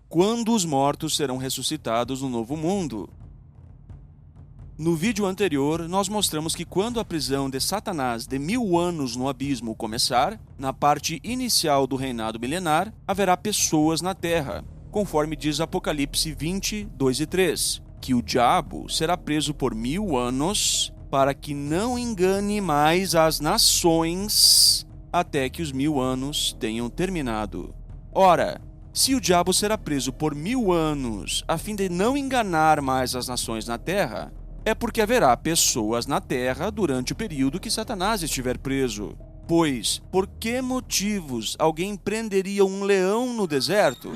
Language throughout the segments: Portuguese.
quando os mortos serão ressuscitados no novo mundo. No vídeo anterior, nós mostramos que quando a prisão de Satanás de 1000 anos no abismo começar, na parte inicial do reinado milenar, haverá pessoas na terra, conforme diz Apocalipse 20, 2 e 3, que o diabo será preso por 1000 anos para que não engane mais as nações até que os 1000 anos tenham terminado. Ora, se o diabo será preso por 1000 anos a fim de não enganar mais as nações na terra, é porque haverá pessoas na terra durante o período que Satanás estiver preso. Pois, por que motivos alguém prenderia um leão no deserto?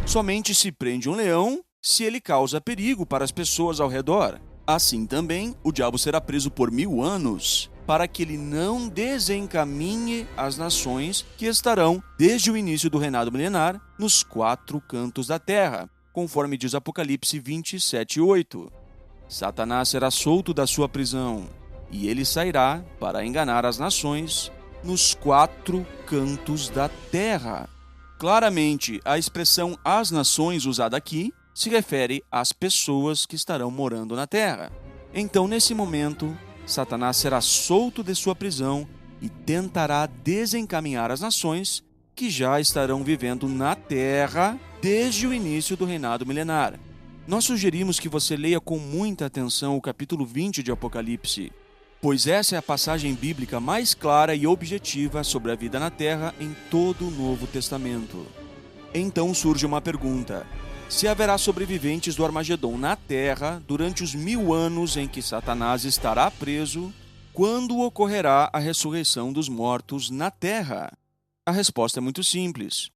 Somente se prende um leão se ele causa perigo para as pessoas ao redor. Assim também, o diabo será preso por 1000 anos, para que ele não desencaminhe as nações que estarão, desde o início do reinado milenar, nos 4 cantos da terra, conforme diz Apocalipse 27, 8. Satanás será solto da sua prisão, e ele sairá para enganar as nações nos 4 cantos da terra. Claramente, a expressão "as nações" usada aqui se refere às pessoas que estarão morando na terra. Então, nesse momento, Satanás será solto de sua prisão e tentará desencaminhar as nações que já estarão vivendo na terra desde o início do reinado milenar. Nós sugerimos que você leia com muita atenção o capítulo 20 de Apocalipse, pois essa é a passagem bíblica mais clara e objetiva sobre a vida na Terra em todo o Novo Testamento. Então surge uma pergunta: se haverá sobreviventes do Armagedon na Terra durante os 1000 anos em que Satanás estará preso, quando ocorrerá a ressurreição dos mortos na Terra? A resposta é muito simples.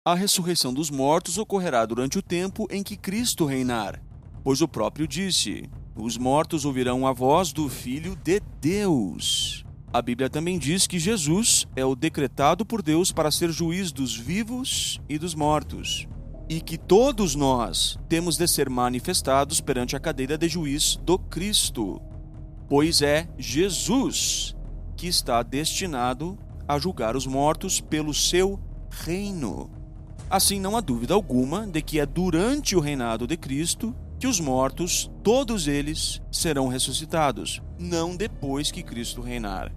A ressurreição dos mortos ocorrerá durante o tempo em que Cristo reinar, pois o próprio disse: os mortos ouvirão a voz do Filho de Deus. A Bíblia também diz que Jesus é o decretado por Deus para ser juiz dos vivos e dos mortos, e que todos nós temos de ser manifestados perante a cadeira de juiz do Cristo, pois é Jesus que está destinado a julgar os mortos pelo seu reino. Assim, não há dúvida alguma de que é durante o reinado de Cristo que os mortos, todos eles, serão ressuscitados, não depois que Cristo reinar.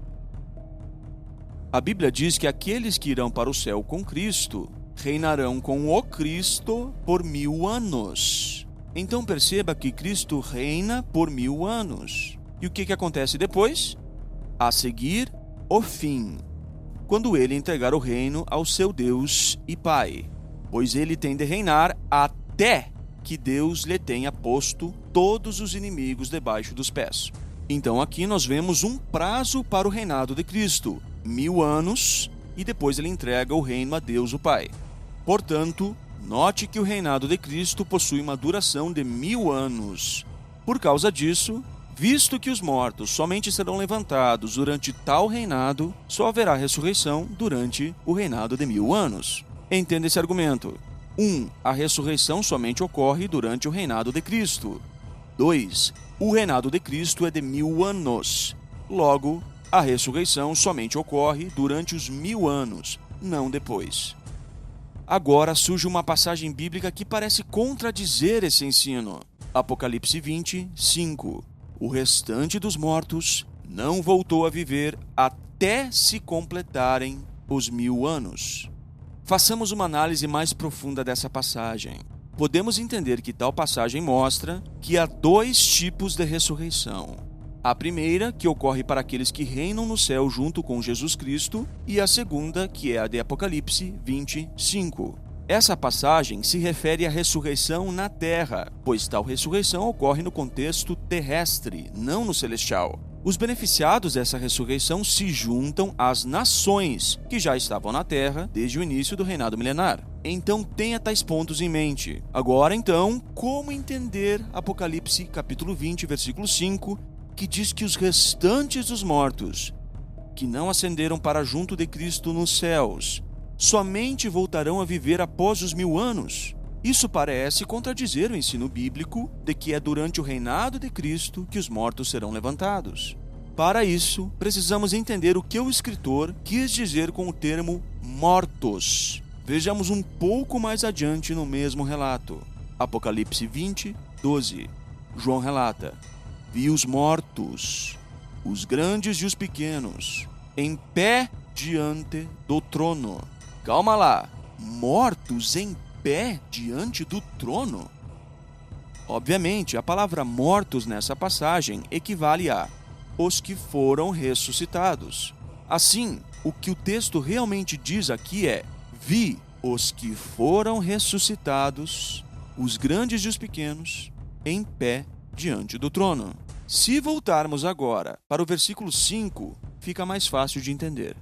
A Bíblia diz que aqueles que irão para o céu com Cristo reinarão com o Cristo por 1000 anos. Então perceba que Cristo reina por 1000 anos. E o que acontece depois? A seguir, o fim, quando ele entregar o reino ao seu Deus e Pai, pois ele tem de reinar até que Deus lhe tenha posto todos os inimigos debaixo dos pés. Então aqui nós vemos um prazo para o reinado de Cristo, 1000 anos, e depois ele entrega o reino a Deus o Pai. Portanto, note que o reinado de Cristo possui uma duração de 1000 anos. Por causa disso, visto que os mortos somente serão levantados durante tal reinado, só haverá ressurreição durante o reinado de 1000 anos. Entenda esse argumento. 1. A ressurreição somente ocorre durante o reinado de Cristo. 2. O reinado de Cristo é de 1000 anos. Logo, a ressurreição somente ocorre durante os 1000 anos, não depois. Agora surge uma passagem bíblica que parece contradizer esse ensino. Apocalipse 20, 5. O restante dos mortos não voltou a viver até se completarem os 1000 anos. Façamos uma análise mais profunda dessa passagem. Podemos entender que tal passagem mostra que há 2 tipos de ressurreição. A primeira, que ocorre para aqueles que reinam no céu junto com Jesus Cristo, e a segunda, que é a de Apocalipse 25. Essa passagem se refere à ressurreição na terra, pois tal ressurreição ocorre no contexto terrestre, não no celestial. Os beneficiados dessa ressurreição se juntam às nações que já estavam na terra desde o início do reinado milenar. Então tenha tais pontos em mente. Agora então, como entender Apocalipse capítulo 20, versículo 5, que diz que os restantes dos mortos, que não ascenderam para junto de Cristo nos céus, somente voltarão a viver após os 1000 anos? Isso parece contradizer o ensino bíblico de que é durante o reinado de Cristo que os mortos serão levantados. Para isso, precisamos entender o que o escritor quis dizer com o termo mortos. Vejamos um pouco mais adiante no mesmo relato. Apocalipse 20, 12. João relata: vi os mortos, os grandes e os pequenos, em pé diante do trono. Calma lá, mortos em pé diante do trono? Obviamente, a palavra mortos nessa passagem equivale a os que foram ressuscitados. Assim, o que o texto realmente diz aqui é: vi os que foram ressuscitados, os grandes e os pequenos, em pé diante do trono. Se voltarmos agora para o versículo 5, fica mais fácil de entender.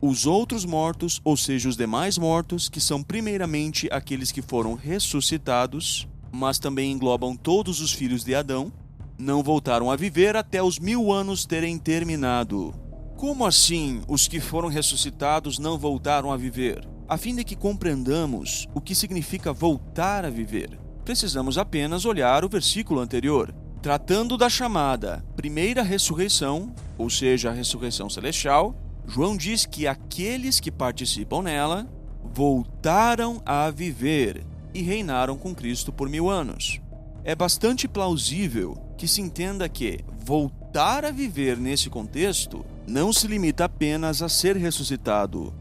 Os outros mortos, ou seja, os demais mortos, que são primeiramente aqueles que foram ressuscitados, mas também englobam todos os filhos de Adão, não voltaram a viver até os 1000 anos terem terminado. Como assim os que foram ressuscitados não voltaram a viver? A fim de que compreendamos o que significa voltar a viver, precisamos apenas olhar o versículo anterior. Tratando da chamada primeira ressurreição, ou seja, a ressurreição celestial, João diz que aqueles que participam nela voltaram a viver e reinaram com Cristo por 1000 anos. É bastante plausível que se entenda que voltar a viver nesse contexto não se limita apenas a ser ressuscitado,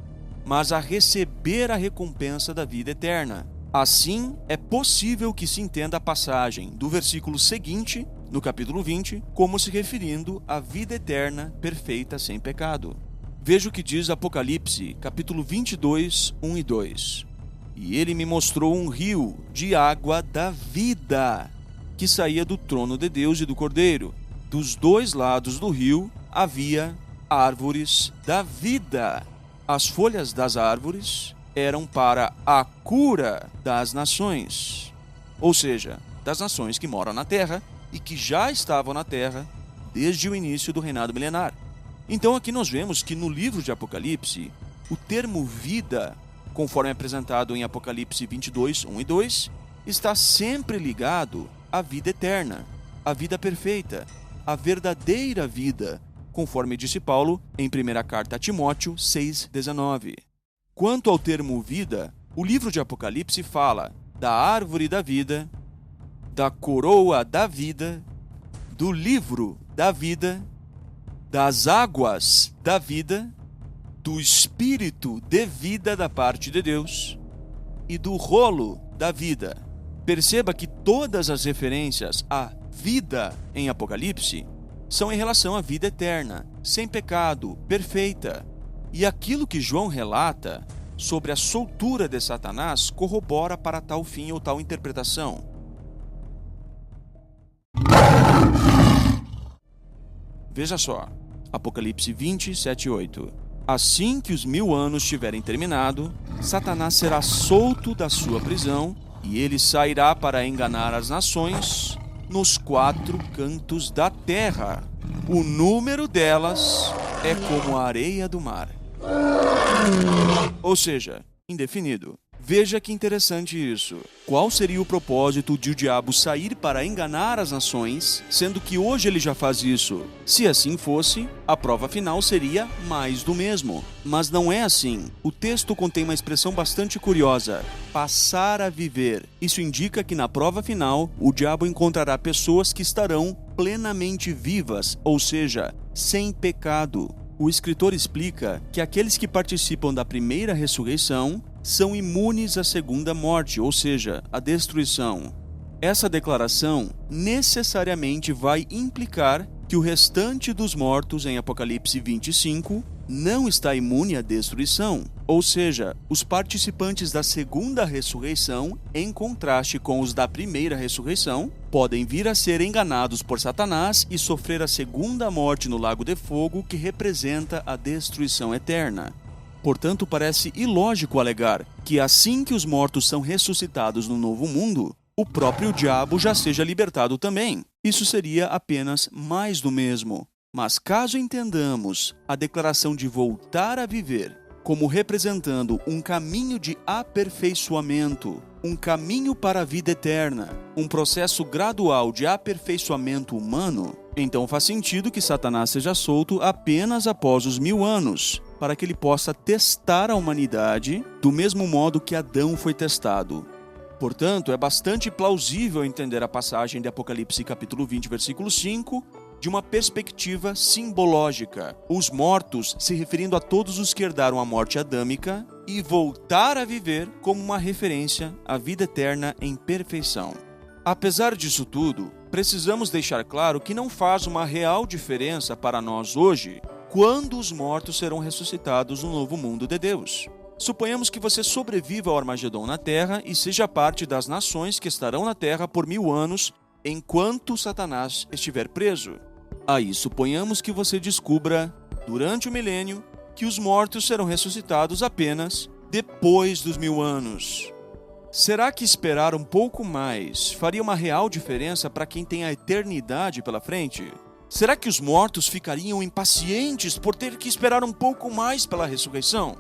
mas a receber a recompensa da vida eterna. Assim, é possível que se entenda a passagem do versículo seguinte, no capítulo 20, como se referindo à vida eterna perfeita sem pecado. Veja o que diz Apocalipse, capítulo 22, 1 e 2. E ele me mostrou um rio de água da vida, que saía do trono de Deus e do Cordeiro. Dos dois lados do rio havia árvores da vida. As folhas das árvores eram para a cura das nações, ou seja, das nações que moram na terra e que já estavam na terra desde o início do reinado milenar. Então aqui nós vemos que no livro de Apocalipse, o termo vida, conforme apresentado em Apocalipse 22, 1 e 2, está sempre ligado à vida eterna, à vida perfeita, à verdadeira vida, conforme disse Paulo em 1ª carta a Timóteo 6,19. Quanto ao termo vida, o livro de Apocalipse fala da árvore da vida, da coroa da vida, do livro da vida, das águas da vida, do espírito de vida da parte de Deus e do rolo da vida. Perceba que todas as referências à vida em Apocalipse são em relação à vida eterna, sem pecado, perfeita. E aquilo que João relata sobre a soltura de Satanás corrobora para tal fim ou tal interpretação. Veja só, Apocalipse 20, 7 e 8. Assim que os 1000 anos tiverem terminado, Satanás será solto da sua prisão e ele sairá para enganar as nações nos 4 cantos da terra. O número delas é como a areia do mar. Ou seja, indefinido. Veja que interessante isso. Qual seria o propósito de o diabo sair para enganar as nações, sendo que hoje ele já faz isso? Se assim fosse, a prova final seria mais do mesmo. Mas não é assim. O texto contém uma expressão bastante curiosa: passar a viver. Isso indica que na prova final, o diabo encontrará pessoas que estarão plenamente vivas, ou seja, sem pecado. O escritor explica que aqueles que participam da primeira ressurreição são imunes à segunda morte, ou seja, à destruição. Essa declaração necessariamente vai implicar que o restante dos mortos em Apocalipse 25 não está imune à destruição, ou seja, os participantes da segunda ressurreição, em contraste com os da primeira ressurreição, podem vir a ser enganados por Satanás e sofrer a segunda morte no lago de fogo, que representa a destruição eterna. Portanto, parece ilógico alegar que assim que os mortos são ressuscitados no novo mundo, o próprio diabo já seja libertado também. Isso seria apenas mais do mesmo. Mas caso entendamos a declaração de voltar a viver como representando um caminho de aperfeiçoamento, um caminho para a vida eterna, um processo gradual de aperfeiçoamento humano, então faz sentido que Satanás seja solto apenas após os 1000 anos, para que ele possa testar a humanidade do mesmo modo que Adão foi testado. Portanto, é bastante plausível entender a passagem de Apocalipse capítulo 20, versículo 5, de uma perspectiva simbológica. Os mortos se referindo a todos os que herdaram a morte adâmica e voltar a viver como uma referência à vida eterna em perfeição. Apesar disso tudo, precisamos deixar claro que não faz uma real diferença para nós hoje quando os mortos serão ressuscitados no novo mundo de Deus. Suponhamos que você sobreviva ao Armagedon na Terra e seja parte das nações que estarão na Terra por 1000 anos enquanto Satanás estiver preso. Aí suponhamos que você descubra, durante o milênio, que os mortos serão ressuscitados apenas depois dos 1000 anos. Será que esperar um pouco mais faria uma real diferença para quem tem a eternidade pela frente? Será que os mortos ficariam impacientes por ter que esperar um pouco mais pela ressurreição?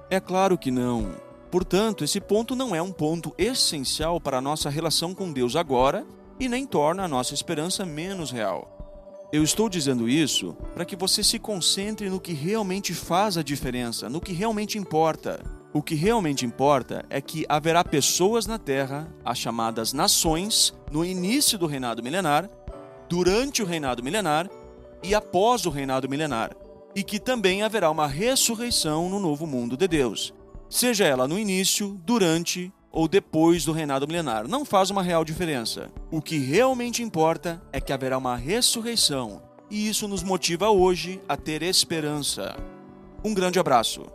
É claro que não. Portanto, esse ponto não é um ponto essencial para a nossa relação com Deus agora e nem torna a nossa esperança menos real. Eu estou dizendo isso para que você se concentre no que realmente faz a diferença, no que realmente importa. O que realmente importa é que haverá pessoas na Terra, as chamadas nações, no início do reinado milenar, durante o reinado milenar e após o reinado milenar, e que também haverá uma ressurreição no novo mundo de Deus, seja ela no início, durante ou depois do reinado milenar. Não faz uma real diferença. O que realmente importa é que haverá uma ressurreição, e isso nos motiva hoje a ter esperança. Um grande abraço.